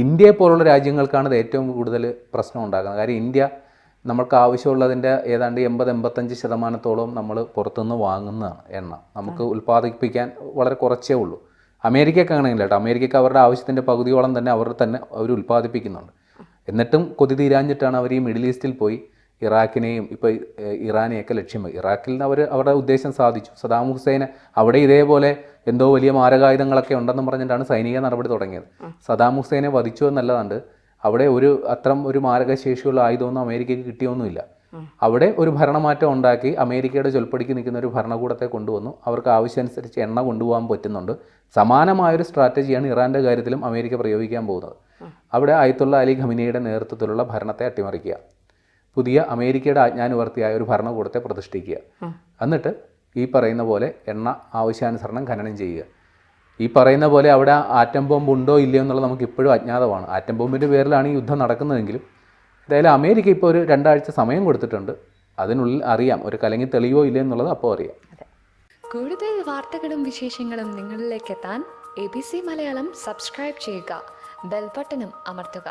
ഇന്ത്യയെ പോലുള്ള രാജ്യങ്ങൾക്കാണ് ഇത് ഏറ്റവും കൂടുതൽ പ്രശ്നം ഉണ്ടാകുന്നത്. കാര്യം ഇന്ത്യ നമുക്ക് ആവശ്യമുള്ളതിൻ്റെ ഏതാണ്ട് 80-85% നമ്മൾ പുറത്തുനിന്ന് വാങ്ങുന്നതാണ് എണ്ണ. നമുക്ക് ഉൽപ്പാദിപ്പിക്കാൻ വളരെ കുറച്ചേ ഉള്ളൂ. അമേരിക്കയ്ക്ക് അങ്ങനെയല്ല കേട്ടോ. അമേരിക്കയ്ക്ക് അവരുടെ ആവശ്യത്തിൻ്റെ പകുതിയോളം തന്നെ അവർ ഉൽപ്പാദിപ്പിക്കുന്നുണ്ട്. എന്നിട്ടും കൊതി തീരാഞ്ഞിട്ടാണ് അവർ ഈ മിഡിൽ ഈസ്റ്റിൽ പോയി ഇറാഖിനെയും ഇപ്പോൾ ഇറാനെയൊക്കെ ലക്ഷ്യം വയ്ക്കും. ഇറാഖിൽ നിന്ന് അവരുടെ ഉദ്ദേശം സാധിച്ചു. സദാം ഹുസൈന് അവിടെ ഇതേപോലെ എന്തോ വലിയ മാരകായുധങ്ങളൊക്കെ ഉണ്ടെന്ന് പറഞ്ഞിട്ടാണ് സൈനിക നടപടി തുടങ്ങിയത്. സദാം ഹുസൈനെ വധിച്ചു എന്നല്ലാണ്ട് അവിടെ അത്തരം ഒരു മാരകശേഷിയുള്ള ആയുധമൊന്നും അമേരിക്കയ്ക്ക് കിട്ടിയൊന്നുമില്ല. അവിടെ ഒരു ഭരണമാറ്റം ഉണ്ടാക്കി അമേരിക്കയുടെ ചൊൽപ്പടിക്ക് നിൽക്കുന്ന ഒരു ഭരണകൂടത്തെ കൊണ്ടുവന്നു. അവർക്ക് ആവശ്യമനുസരിച്ച് എണ്ണ കൊണ്ടുപോകാൻ പറ്റുന്നുണ്ട്. സമാനമായൊരു സ്ട്രാറ്റജിയാണ് ഇറാൻ്റെ കാര്യത്തിലും അമേരിക്ക പ്രയോഗിക്കാൻ പോകുന്നത്. അവിടെ ആയത്തുള്ള അലി ഖമീനിയുടെ നേതൃത്വത്തിലുള്ള ഭരണത്തെ അട്ടിമറിക്കുക, പുതിയ അമേരിക്കയുടെ ആജ്ഞാനുവർത്തിയായ ഒരു ഭരണകൂടത്തെ പ്രതിഷ്ഠിക്കുക, എന്നിട്ട് ഈ പറയുന്ന പോലെ എണ്ണ ആവശ്യാനുസരണം ഖനനം ചെയ്യുക. ഈ പറയുന്ന പോലെ അവിടെ ആറ്റം ബോംബ് ഉണ്ടോ ഇല്ലയോ എന്നുള്ളത് നമുക്ക് ഇപ്പോഴും അജ്ഞാതമാണ്. ആറ്റം ബോംബിൻ്റെ പേരിലാണ് ഈ യുദ്ധം നടക്കുന്നതെങ്കിലും എന്തായാലും അമേരിക്ക ഇപ്പോൾ ഒരു 2 ആഴ്ച സമയം കൊടുത്തിട്ടുണ്ട്. അതിനുള്ളിൽ അറിയാം ഒരു കലങ്ങി തെളിയോ ഇല്ലയോ എന്നുള്ളത് അപ്പോൾ അറിയാം. കൂടുതൽ വാർത്തകളും വിശേഷങ്ങളും നിങ്ങളിലേക്ക് എത്താൻ ABC മലയാളം സബ്സ്ക്രൈബ് ചെയ്യുക, ബെൽ ബട്ടണും അമർത്തുക.